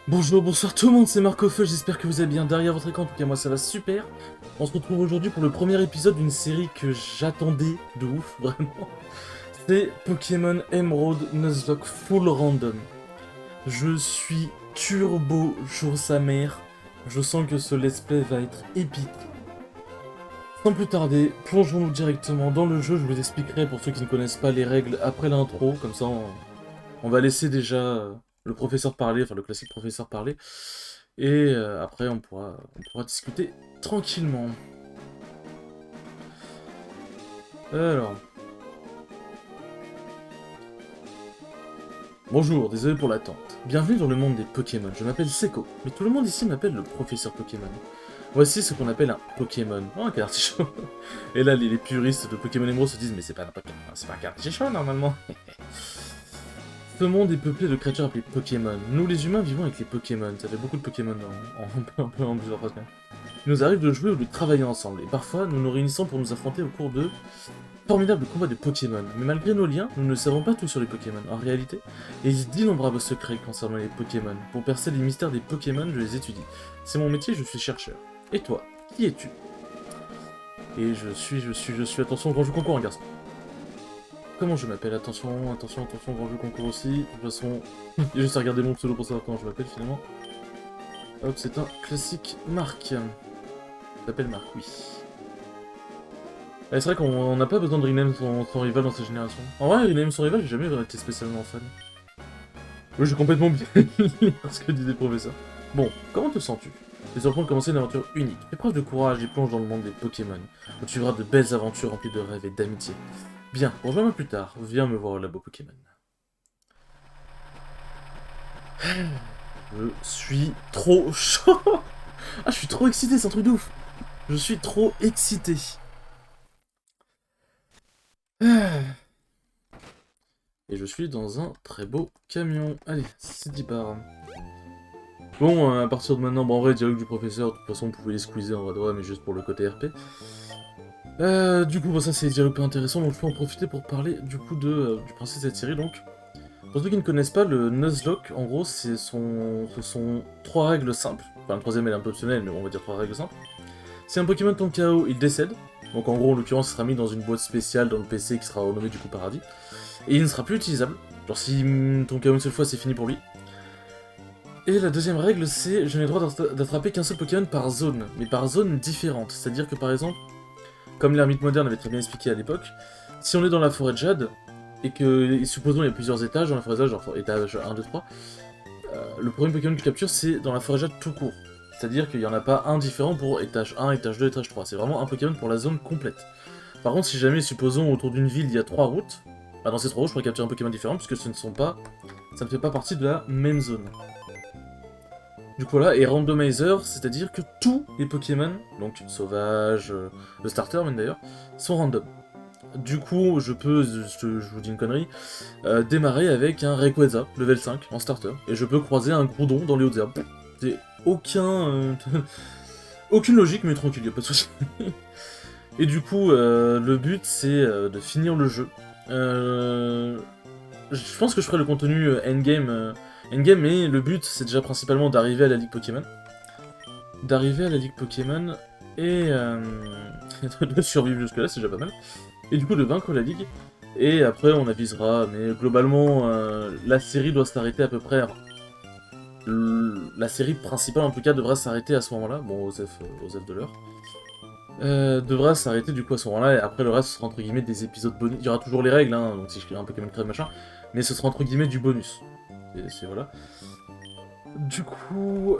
Bonjour, bonsoir tout le monde, c'est Marco Feu, j'espère que vous allez bien derrière votre écran, en tout cas moi ça va super. On se retrouve aujourd'hui pour le premier épisode d'une série que j'attendais de ouf, vraiment. C'est Pokémon Emerald Nuzlocke Full Random. Je suis turbo jour sa mère, je sens que ce let's play va être épique. Sans plus tarder, plongeons-nous directement dans le jeu, je vous expliquerai pour ceux qui ne connaissent pas les règles après l'intro, comme ça on va laisser déjà le professeur parler, enfin le classique professeur parler, et après on pourra discuter tranquillement. Alors, bonjour, désolé pour l'attente. Bienvenue dans le monde des Pokémon, je m'appelle Seko, mais tout le monde ici m'appelle le professeur Pokémon. Voici ce qu'on appelle un Pokémon. Oh, un cartichon. Et là, les puristes de Pokémon Emerald se disent, mais c'est pas un cartichon normalement. Ce monde est peuplé de créatures appelées Pokémon. Nous, les humains, vivons avec les Pokémon. Ça fait beaucoup de Pokémon un peu en plusieurs phrases. Il nous arrive de jouer ou de travailler ensemble, et parfois nous nous réunissons pour nous affronter au cours de formidables combats de Pokémon. Mais malgré nos liens, nous ne savons pas tout sur les Pokémon. En réalité, il existe d'innombrables secrets concernant les Pokémon. Pour percer les mystères des Pokémon, je les étudie. C'est mon métier, je suis chercheur. Et toi, qui es-tu? Et je suis... Attention, grand jeu concours, un garçon. Comment je m'appelle? Attention, grand jeu concours aussi. De toute façon, j'ai juste à regarder mon pseudo pour savoir comment je m'appelle finalement. Hop, c'est un classique Marc. S'appelle Marc, oui. C'est vrai qu'on n'a pas besoin de rename son rival dans cette génération. En vrai, rename son rival, j'ai jamais vraiment été spécialement fan. Oui, j'ai complètement oublié ce que disait le professeur. Bon, comment te sens-tu? Tu es sur le point de commencer une aventure unique. Fais preuve de courage et plonge dans le monde des Pokémon, où tu verras de belles aventures remplies de rêves et d'amitié. Bien, rejoins-moi plus tard, viens me voir au labo Pokémon. Je suis trop chaud. Ah, je suis trop excité, c'est un truc de ouf. Je suis trop excité. Et je suis dans un très beau camion. Allez, c'est 10 bars. Bon, à partir de maintenant, bon, en vrai, dialogue du professeur, de toute façon, on pouvait les squeezer en vrai de vrai, mais juste pour le côté RP. Du coup, bon, ça c'est des dialogues pas intéressants, donc je peux en profiter pour parler du coup du principe de cette série. Donc, pour ceux qui ne connaissent pas, le Nuzlocke, en gros, ce sont trois règles simples. Enfin, le troisième elle est un peu optionnelle, mais on va dire trois règles simples. Si un Pokémon tombe KO, il décède. Donc en gros, en l'occurrence, il sera mis dans une boîte spéciale dans le PC qui sera renommée du coup Paradis. Et il ne sera plus utilisable. Genre si ton KO une seule fois, c'est fini pour lui. Et la deuxième règle, c'est je n'ai le droit d'attraper qu'un seul Pokémon par zone, mais par zone différente. C'est-à-dire que par exemple, comme l'ermite moderne avait très bien expliqué à l'époque, si on est dans la forêt de Jade, et que, supposons il y a plusieurs étages dans la forêt de Jade, genre étage 1, 2, 3, le premier Pokémon que tu captures, c'est dans la forêt de Jade tout court. C'est-à-dire qu'il n'y en a pas un différent pour étage 1, étage 2, étage 3. C'est vraiment un Pokémon pour la zone complète. Par contre, si jamais, supposons, autour d'une ville, il y a 3 routes, bah dans ces 3 routes, je pourrais capturer un Pokémon différent, puisque ça ne fait pas partie de la même zone. Du coup voilà, et randomizer, c'est-à-dire que tous les Pokémon, donc sauvage, le starter même d'ailleurs, sont random. Du coup, je vous dis une connerie, démarrer avec un Rayquaza, level 5, en starter, et je peux croiser un Groudon dans les hautes herbes. C'est aucune logique, mais tranquille, y'a pas de soucis. Et du coup, le but, c'est de finir le jeu. Je pense que je ferai le contenu endgame, mais le but, c'est déjà principalement d'arriver à la Ligue Pokémon. Et de survivre jusque-là, c'est déjà pas mal. Et du coup, de vaincre la Ligue. Et après, on avisera, mais globalement, la série doit s'arrêter à peu près. La série principale, en tout cas, devra s'arrêter à ce moment-là. Bon, Osef de l'heure. Devra s'arrêter du coup à ce moment-là, et après le reste ce sera entre guillemets des épisodes bonus. Il y aura toujours les règles, hein, donc si je crée un Pokémon crève machin, mais ce sera entre guillemets du bonus. C'est voilà. Du coup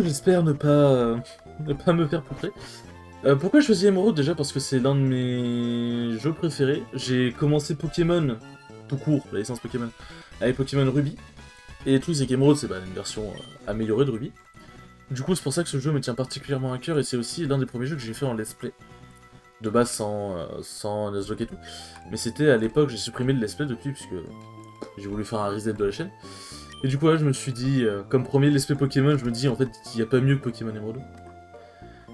j'espère ne pas me faire poutrer. Pourquoi j'ai choisi Emerald? Déjà parce que c'est l'un de mes jeux préférés. J'ai commencé Pokémon, tout court, la licence Pokémon, avec Pokémon Ruby. Et le truc c'est qu'Emerald c'est une version améliorée de Ruby. Du coup c'est pour ça que ce jeu me tient particulièrement à cœur, et c'est aussi l'un des premiers jeux que j'ai fait en let's play. De base sans Nuzlocke et tout. Mais c'était à l'époque, j'ai supprimé le let's play depuis, puisque j'ai voulu faire un reset de la chaîne. Et du coup là je me suis dit, comme premier let's play Pokémon, je me dis en fait il n'y a pas mieux que Pokémon Emerald.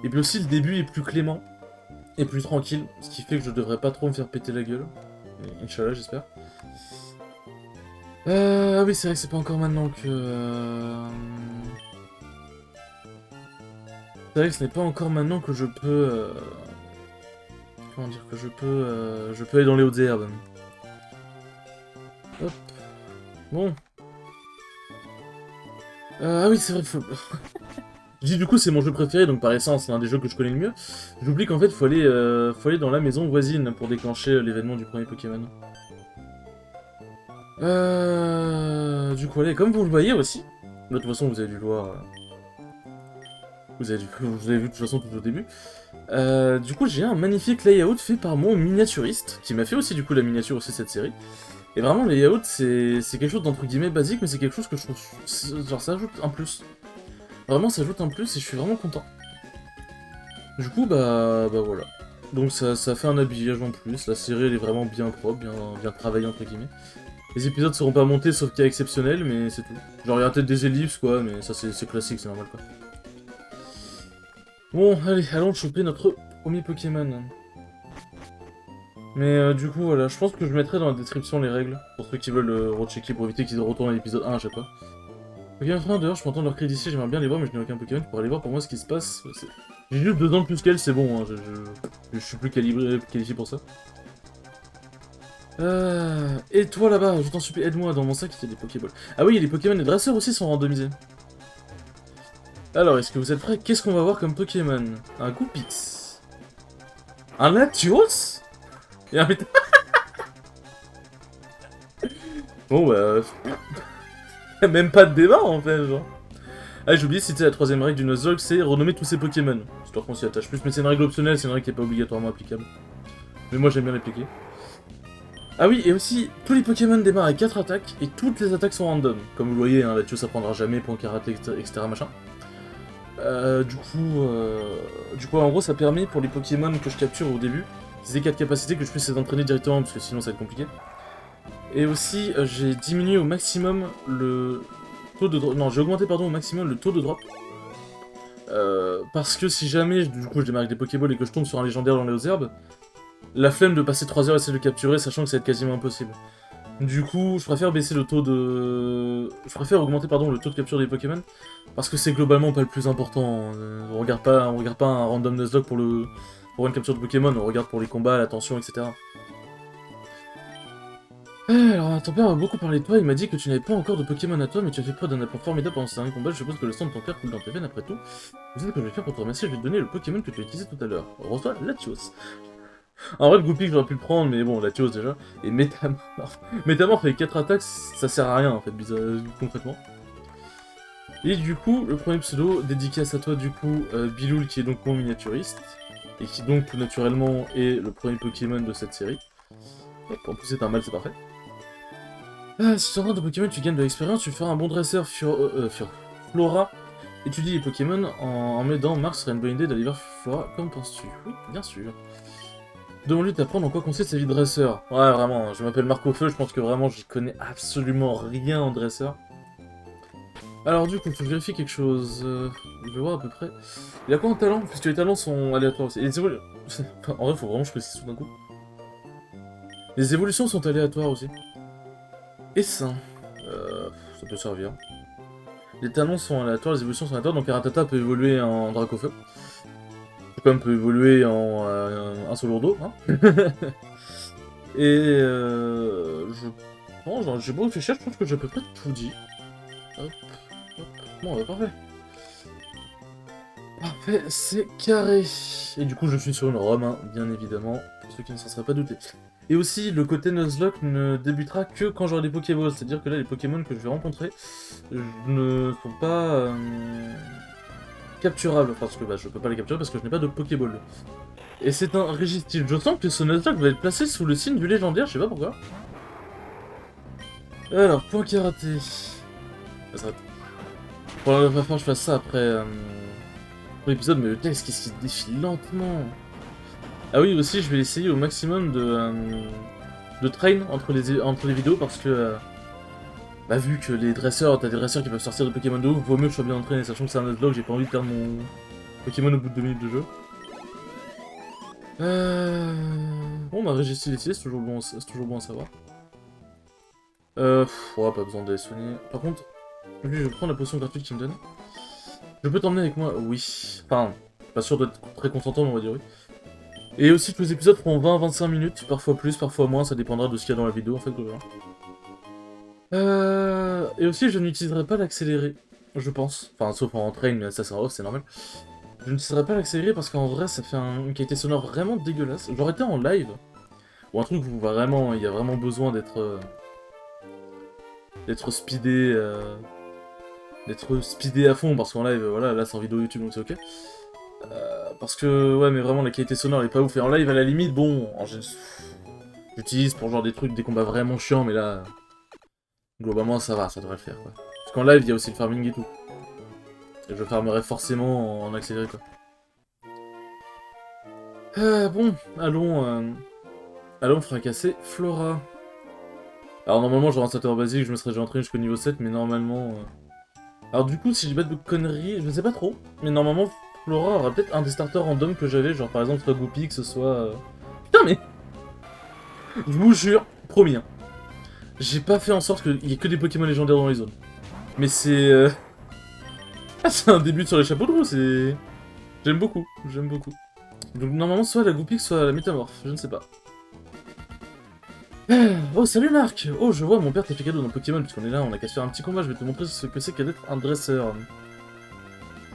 Et puis aussi le début est plus clément, et plus tranquille, ce qui fait que je devrais pas trop me faire péter la gueule. Inch'Allah j'espère. Ah oui, c'est vrai que c'est pas encore maintenant que... C'est vrai que ce n'est pas encore maintenant que je peux... Comment dire que je peux aller dans les hautes herbes. Hop. Bon. Ah oui, c'est vrai, faut... Je dis du coup, c'est mon jeu préféré, donc par essence, c'est un des jeux que je connais le mieux. J'oublie qu'en fait, faut aller dans la maison voisine pour déclencher l'événement du premier Pokémon. Du coup, allez, comme vous le voyez aussi, de toute façon, vous avez dû le voir... vous avez vu de toute façon tout au début. Du coup, j'ai un magnifique layout fait par mon miniaturiste, qui m'a fait aussi du coup la miniature aussi de cette série. Et vraiment, le layout, c'est quelque chose d'entre guillemets basique, mais c'est quelque chose que je trouve... Genre, ça ajoute un plus. Vraiment, ça ajoute un plus et je suis vraiment content. Du coup, bah voilà. Donc ça fait un habillage en plus, la série elle est vraiment bien propre, bien travaillée entre guillemets. Les épisodes seront pas montés sauf cas exceptionnel, mais c'est tout. Genre il y a peut-être des ellipses quoi, mais ça c'est classique, c'est normal quoi. Bon, allez, allons choper notre premier Pokémon. Mais du coup, voilà, je pense que je mettrai dans la description les règles, pour ceux qui veulent rechecker pour éviter qu'ils retournent à l'épisode 1 à chaque fois. Pokémon Trainer, d'ailleurs, je peux entendre leur cri d'ici, j'aimerais bien les voir, mais je n'ai aucun Pokémon pour aller voir pour moi ce qui se passe. J'ai juste 2 ans de plus qu'elle, c'est bon, hein, je suis plus qualifié pour ça. Et toi là-bas, je t'en supplie, aide-moi, dans mon sac il y a des Pokéballs. Ah oui, les Pokémon et dresseurs aussi sont randomisés. Alors, est-ce que vous êtes prêts? Qu'est-ce qu'on va voir comme Pokémon? Un Goupix. Un Latios? Et un Méta... Bon bah... Même pas de débat en fait, genre. Ah, j'ai oublié de citer la troisième règle du Nuzlocke, c'est renommer tous ses Pokémon. Histoire qu'on s'y attache plus, mais c'est une règle optionnelle, c'est une règle qui est pas obligatoirement applicable. Mais moi j'aime bien l'appliquer. Ah oui, et aussi, tous les Pokémon démarrent avec 4 attaques, et toutes les attaques sont random. Comme vous le voyez, hein, Latios ça prendra jamais, point karaté, etc. machin. Du coup, en gros, ça permet pour les Pokémon que je capture au début, qu'ils aient 4 capacités, que je puisse les entraîner directement, parce que sinon ça va être compliqué. Et aussi, j'ai diminué au maximum le taux de drop. Non, j'ai augmenté, pardon, au maximum le taux de drop. Parce que si jamais, du coup, je démarre avec des Pokéballs et que je tombe sur un légendaire dans les hautes herbes, la flemme de passer 3 heures à essayer de le capturer, sachant que ça va être quasiment impossible. Du coup, je préfère baisser le taux de... Je préfère augmenter, pardon, le taux de capture des Pokémon, parce que c'est globalement pas le plus important. On regarde pas un random Nuzlocke pour une capture de Pokémon, on regarde pour les combats, l'attention, etc. Alors, ton père m'a beaucoup parlé de toi, il m'a dit que tu n'avais pas encore de Pokémon à toi, mais tu as fait preuve d'un aplomb formidable pendant ce dernier combat, je suppose que le sang de ton père coule dans tes veines après tout. Vous savez ce que je vais faire pour te remercier, je vais te donner le Pokémon que tu as utilisé tout à l'heure. Reçois Latios. En vrai, le Goupik, j'aurais pu le prendre, mais bon, Latios déjà. Et Métamorph. Métamorph avec 4 attaques, ça sert à rien en fait, concrètement. Et du coup, le premier pseudo, dédicace à toi du coup, Biloul, qui est donc mon miniaturiste, et qui donc tout naturellement est le premier Pokémon de cette série. Hop, en plus c'est un mâle, c'est parfait. Si tu entraînes ton Pokémon, tu gagnes de l'expérience, tu feras un bon dresseur Flora. Étudie les Pokémon en m'aidant, Marc serait une bonne idée d'aller vers Flora, qu'en penses-tu? Oui, bien sûr. Demande-lui d'apprendre en quoi consiste sa vie de dresseur. Ouais, vraiment, je m'appelle Marc au feu, je pense que vraiment j'y connais absolument rien en dresseur. Alors du coup, faut que je vérifie quelque chose. Je vais voir à peu près. Il a quoi en talent? Puisque les talents sont aléatoires aussi. Et les en vrai, faut vraiment que je précise tout d'un coup. Les évolutions sont aléatoires aussi. Et ça, ça peut servir. Les talents sont aléatoires, les évolutions sont aléatoires, donc Rattata peut évoluer en Dracofeu. Comme peut évoluer en un Solourdo, hein. Et je pense, j'ai beau réfléchir, je pense que j'ai à peu près tout dit. Hop, hop. Bon, bah parfait. Parfait, c'est carré. Et du coup, je suis sur une ROM, hein, bien évidemment, pour ceux qui ne s'en seraient pas doutés. Et aussi, le côté Nuzlocke ne débutera que quand j'aurai des Pokéballs, c'est-à-dire que là, les Pokémon que je vais rencontrer ne sont pas capturables, parce que bah, je peux pas les capturer parce que je n'ai pas de Pokéball. Et c'est un Régistyle. Je sens que ce Nuzlocke va être placé sous le signe du légendaire, je sais pas pourquoi. Alors, point karaté. Ça va falloir que je fasse ça après l'épisode, mais le texte, qu'est-ce qu'il défile lentement. Ah oui, aussi, je vais essayer au maximum de train entre les vidéos, parce que, bah, vu que les dresseurs, t'as des dresseurs qui peuvent sortir de Pokémon de ouf, vaut mieux que je sois bien entraîné, sachant que c'est un Nuzlocke, j'ai pas envie de perdre mon Pokémon au bout de 2 minutes de jeu. Bon, bah, Régistyle ici, c'est toujours bon à savoir. Ouais, pas besoin d'aller soigner. Par contre, lui, je vais prendre la potion gratuite qu'il me donne. Je peux t'emmener avec moi? Oui. Enfin, pas sûr d'être très consentant, mais on va dire oui. Et aussi que les épisodes feront 20-25 minutes, parfois plus, parfois moins, ça dépendra de ce qu'il y a dans la vidéo, en fait, globalement. Et aussi, je n'utiliserai pas l'accéléré, je pense. Enfin, sauf en train, mais ça sera off, c'est normal. Je n'utiliserai pas l'accéléré parce qu'en vrai, ça fait une qualité sonore vraiment dégueulasse. J'aurais été en live, ou un truc où vraiment, il y a vraiment besoin d'être speedé, à fond, parce qu'en live, voilà, là c'est en vidéo YouTube, donc c'est ok. Parce que, ouais, mais vraiment, la qualité sonore, elle est pas ouf. Et en live, à la limite, bon, j'utilise pour genre des trucs, des combats vraiment chiants, mais là, globalement, ça va, ça devrait le faire, quoi. Parce qu'en live, il y a aussi le farming et tout. Et je farmerai forcément en accéléré, quoi. Bon, allons fracasser Flora. Alors normalement j'aurais un starter basique, je me serais déjà entraîné jusqu'au niveau 7, mais normalement... Alors du coup, si je dis pas de conneries, je ne sais pas trop, mais normalement Flora aura peut-être un des starters random que j'avais, genre par exemple soit Goopy, que ce soit... Putain mais... Je vous jure, promis, hein. J'ai pas fait en sorte qu'il y ait que des Pokémon légendaires dans les zones. Mais c'est... Ah, c'est un début sur les chapeaux de roue, c'est... J'aime beaucoup, j'aime beaucoup. Donc normalement soit la Goopy, soit la Métamorphe, je ne sais pas. Oh salut Marc! Oh je vois mon père t'a fait cadeau dans Pokémon puisqu'on est là, on a qu'à se faire un petit combat, je vais te montrer ce que c'est qu'être un dresseur.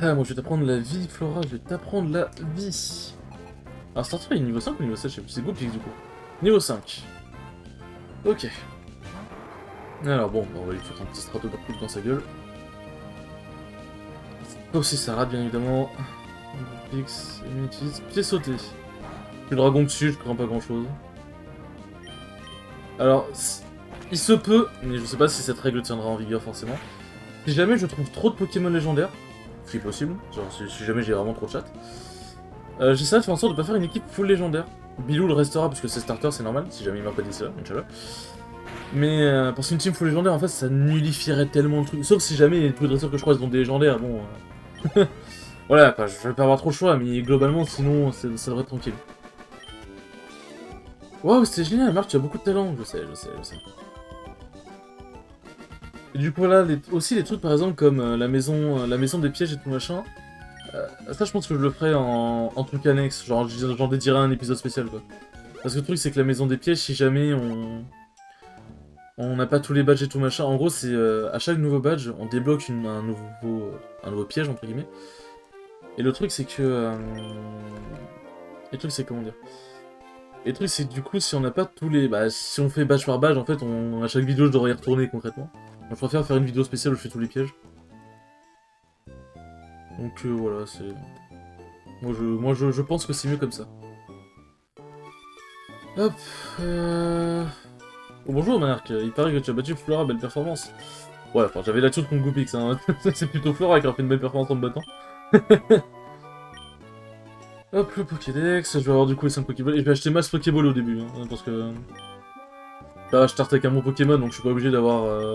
Ah moi je vais t'apprendre la vie Flora, je vais t'apprendre la vie. Alors Starter il est niveau 5 ou niveau 7, je sais plus, c'est Goopix du coup. Niveau 5. Ok. Alors bon, on va lui faire un petit strato partout dans sa gueule. Aussi ça rate bien évidemment. Goopix, Immunities, pied sauté. Le dragon dessus, je crains pas grand chose. Alors, il se peut, mais je sais pas si cette règle tiendra en vigueur forcément. Si jamais je trouve trop de Pokémon légendaires, ce qui est possible, genre si jamais j'ai vraiment trop de chat, j'essaierai de faire en sorte de pas faire une équipe full légendaire. Bilou le restera parce que c'est starter, c'est normal, si jamais il m'a pas dit ça, Inch'Allah. Mais parce qu'une team full légendaire, en fait, ça nullifierait tellement le truc. Sauf si jamais tous les dresseurs que je croise ont des légendaires, bon... voilà, quoi, je vais pas avoir trop le choix, mais globalement, sinon, ça devrait être tranquille. Waouh, c'était génial, Marc, tu as beaucoup de talent, je sais. Et du coup, voilà, aussi les trucs par exemple comme la maison des pièges et tout machin. Ça, je pense que je le ferai en truc annexe, genre j'en dédierai un épisode spécial quoi. Parce que le truc, c'est que la maison des pièges, si jamais on n'a pas tous les badges et tout machin, en gros, c'est à chaque nouveau badge, on débloque un nouveau piège entre guillemets. Et le truc, c'est que. Et le truc, c'est comment dire. Et le truc, c'est que du coup, si on n'a pas tous les. Bah, si on fait badge par badge, en fait, à chaque vidéo, je devrais y retourner concrètement. Donc, je préfère faire une vidéo spéciale où je fais tous les pièges. Donc voilà, c'est... Moi, je pense que c'est mieux comme ça. Hop, Oh, bonjour Marc, il paraît que tu as battu Flora, belle performance. Ouais, enfin, j'avais la toute contre Goopix, hein. C'est plutôt Flora qui a fait une belle performance en me battant. Hop, le Pokédex, je vais avoir du coup les 5 Pokéballs, et je vais acheter masse Pokéball au début, hein, parce que... Là, je starte avec un bon Pokémon, donc je suis pas obligé d'avoir...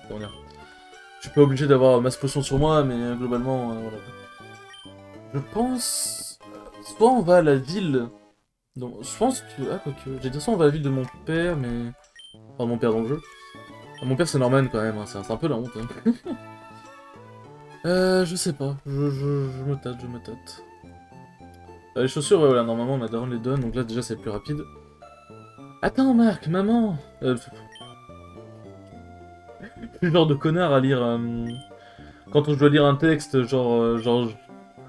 Comment dire... Je suis pas obligé d'avoir masse potion sur moi, mais globalement, voilà. Je pense... Soit on va à la ville... Donc, je pense que... Ah, quoique... J'ai dit soit on va à la ville de mon père, mais... Enfin, mon père dans le jeu. Ah, mon père, c'est Norman, quand même, hein. C'est un peu la honte, hein. Je sais pas. Je me tâte, je me tâte. Les chaussures, ouais, voilà, normalement, ma daronne les donne, donc là, déjà, c'est plus rapide. Attends, Marc, maman Je suis le genre de connard à lire... Quand je dois lire un texte, genre... Je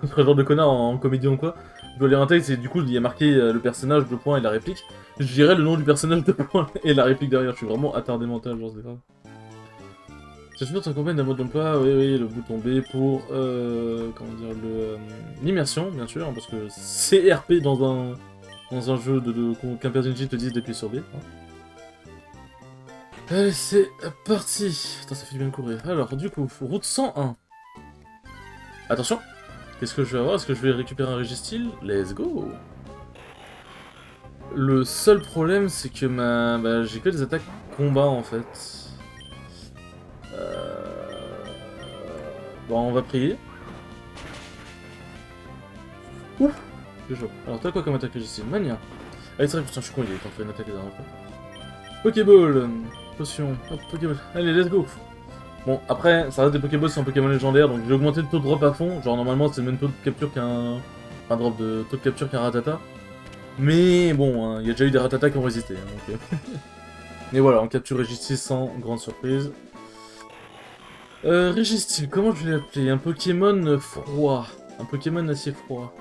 serais le genre de connard en comédien ou quoi. Je dois lire un texte et du coup, il y a marqué le personnage, deux points et la réplique. Je dirais le nom du personnage, deux points et la réplique derrière. Je suis vraiment attardé mental, genre, c'est grave. C'est sûr, ça accompagne d'un mode d'emploi, oui, le bouton B pour, comment dire, l'immersion, bien sûr, parce que c'est RP dans un jeu qu'un personnage te dise d'appuyer sur B. Hein. Allez, c'est parti. Putain, ça fait du bien de courir. Alors, du coup, route 101. Attention. Qu'est-ce que je vais avoir? Est-ce que je vais récupérer un Registeel? Let's go. Le seul problème, c'est que j'ai que des attaques combat, en fait. Bon, on va prier. Ouf. C'est chaud. Alors, t'as quoi comme attaque Registeel? Mania. Allez, c'est vrai, putain, je suis con, il est en train de faire une attaque les dernières fois. Pokéball. Potion. Hop, Pokéball. Allez, let's go. Bon, après, ça reste des Pokéballs, c'est un Pokémon légendaire, donc j'ai augmenté le taux de drop à fond. Genre, normalement, c'est le même taux de capture qu'un... Enfin, drop de taux de capture qu'un Rattata. Mais bon, il y a déjà eu des Rattata qui ont résisté. Hein, donc, mais voilà, on capture Régistil sans grande surprise. Régistil, comment je vais l'appeler? Un Pokémon froid. Un Pokémon assez froid.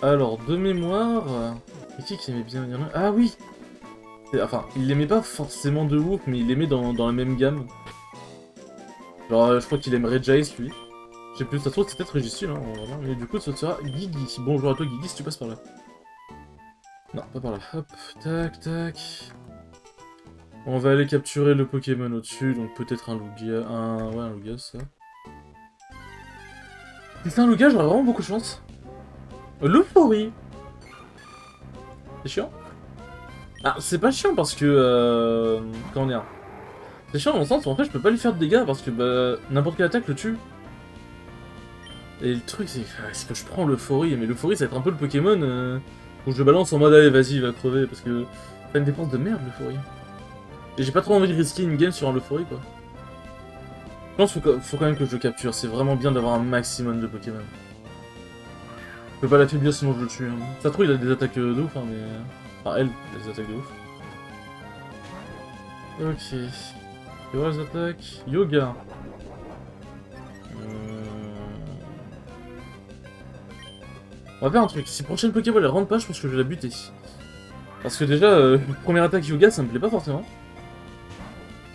Alors, de mémoire... Et qui aimait bien? Ah oui! Enfin, il l'aimait pas forcément de ouf, mais il l'aimait dans la même gamme. Genre, je crois qu'il aimerait Jace, lui. Je sais plus, ça se trouve, c'est peut-être Régistil, hein, on va voir. Mais du coup, ce sera Guigui. Bonjour à toi, Guigui, si tu passes par là. Non, pas par là. Hop, tac, tac. On va aller capturer le Pokémon au-dessus, donc peut-être un Lugia... Ouais, un Lugia, ça. Si c'est un Lugia, j'aurais vraiment beaucoup de chance. L'euphorie. C'est chiant. Ah, c'est pas chiant parce que... Comment dire? C'est chiant dans le sens où en fait je peux pas lui faire de dégâts parce que bah, n'importe quelle attaque le tue. Et le truc c'est que je prends l'euphorie, mais l'euphorie ça va être un peu le Pokémon où je balance en mode allez vas-y il va crever parce que c'est une dépense de merde l'euphorie. Et j'ai pas trop envie de risquer une game sur un l'euphorie quoi. Je pense qu'il faut quand même que je le capture, c'est vraiment bien d'avoir un maximum de Pokémon. Je peux pas l'affaiblir sinon je le tue. Hein. Ça se trouve il a des attaques de ouf hein, mais... Enfin elle, il a des attaques de ouf. Ok. Et voilà les attaques. Yoga. On va faire un truc. Si prochaine Pokéball elle rentre pas, je pense que je vais la buter. Parce que déjà, première attaque Yoga, ça me plaît pas forcément.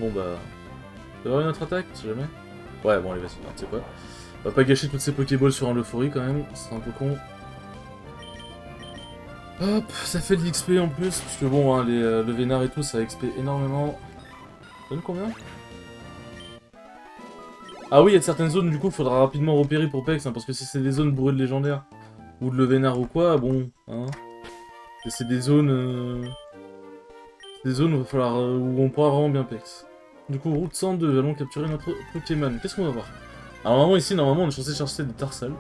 Bon bah... Tu vas avoir une autre attaque, si jamais. Ouais, bon allez, vas-y, tu sais quoi. On va pas gâcher toutes ces Pokéballs sur un Euphorie quand même, c'est un peu con. Hop, ça fait de l'XP en plus, parce que bon, hein, le Vénard et tout, ça XP énormément. Ça donne combien? Ah oui, il y a certaines zones, du coup, faudra rapidement repérer pour Pex, hein, parce que si c'est des zones bourrées de légendaires, ou de le Vénard ou quoi, bon, hein. C'est des zones... Des zones où, où on pourra vraiment bien Pex. Du coup, route 102, allons capturer notre Pokémon. Qu'est-ce qu'on va voir? Alors normalement ici, normalement on est censé chercher des Tarsal.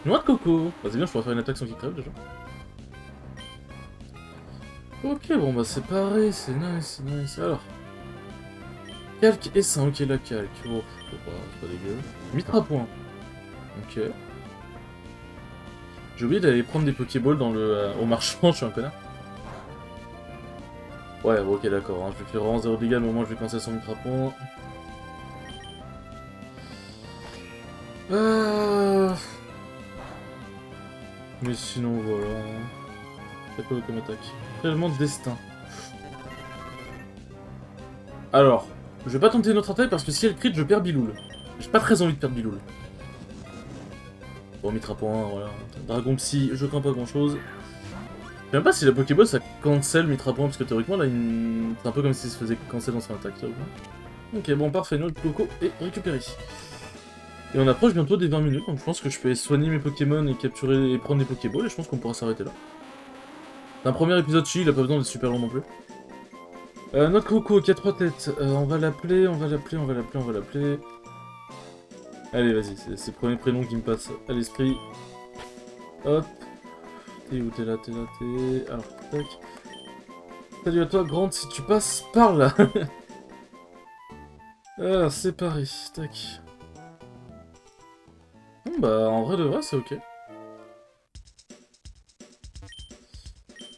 Noix de coco. Bah c'est bien, je pourrais faire une attaque sans qu'il crève déjà. Ok, bon bah c'est pareil, c'est nice, c'est nice. Alors. Calque et ça, ok la calque. Bon, c'est pas dégueu. Mitra-point. Ok. J'ai oublié d'aller prendre des Pokéballs dans au marchand, je suis un connard. Ouais, bon, ok d'accord, hein. Je vais faire vraiment 0 dégâts, mais au moins je vais commencer son Mitra-point. Mais sinon, voilà. C'est quoi comme attaque? Réellement destin. Alors, je vais pas tenter une autre attaque parce que si elle crit, je perds Biloul. J'ai pas très envie de perdre Biloul. Bon, Mitra-point, voilà. Dragon Psy, je crains pas grand chose. Je sais même pas si la Pokéball ça cancel Mitra-point parce que théoriquement là, c'est un peu comme si ça se faisait cancel dans son attaque. Ok, bon, parfait, notre Coco est récupéré. Et on approche bientôt des 20 minutes, donc je pense que je peux soigner mes Pokémon et capturer et prendre des Pokéballs, et je pense qu'on pourra s'arrêter là. C'est un premier épisode chill, il a pas besoin d'être super long non plus. Notre Coco qui a 3 têtes, on va l'appeler, on va l'appeler, on va l'appeler, on va l'appeler... Allez, vas-y, c'est le premier prénom qui me passe à l'esprit. Hop. T'es où? T'es là, t'es là, t'es... Alors, tac. Salut à toi, Grant, si tu passes par là. Ah, c'est pareil, tac. Bon bah, en vrai de vrai, c'est ok.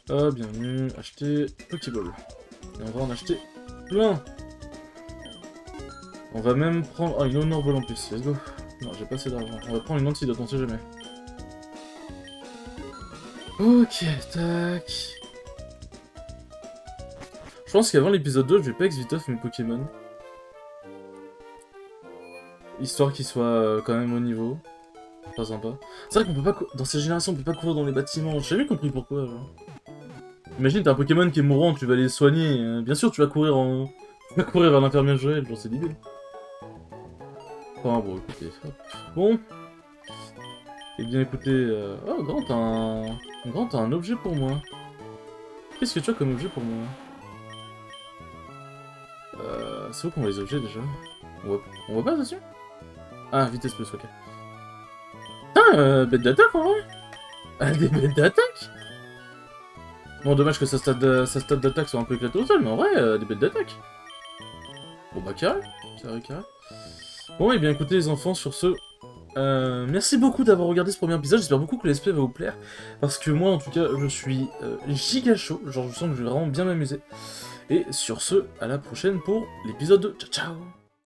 Ah, bienvenue, acheter Pokéball. Et on va en acheter plein. On va même prendre... Oh, une Honor Ball en plus, let's go. Non, j'ai pas assez d'argent. On va prendre une antidote, on sait jamais. Ok, tac. Je pense qu'avant l'épisode 2, je vais pas ex-viteuf mes Pokémon. Histoire qu'ils soient quand même au niveau. Pas sympa. C'est vrai qu'on peut pas... Dans cette génération, on peut pas courir dans les bâtiments. J'ai jamais compris pourquoi, genre. Imagine, t'as un Pokémon qui est mourant, tu vas aller le soigner. Bien sûr, tu vas courir en... Tu vas courir vers l'infirmière Joël, genre c'est débile. Enfin bon, écoutez, hop. Bon. Eh bien écoutez... Oh, Grant, t'as un objet pour moi. Qu'est-ce que tu as comme objet pour moi? C'est où qu'on voit les objets déjà? On voit pas dessus? Ah, vitesse plus, ok. Ah, bête d'attaque en vrai! Ah, des bêtes d'attaque! Bon, dommage que sa stade d'attaque soit un peu éclatée au sol, mais en vrai, des bêtes d'attaque. Bon bah carré. Bon, et bien écoutez les enfants, sur ce... merci beaucoup d'avoir regardé ce premier épisode, j'espère beaucoup que le SP va vous plaire, parce que moi en tout cas je suis giga chaud, genre je sens que je vais vraiment bien m'amuser. Et sur ce, à la prochaine pour l'épisode 2, ciao ciao.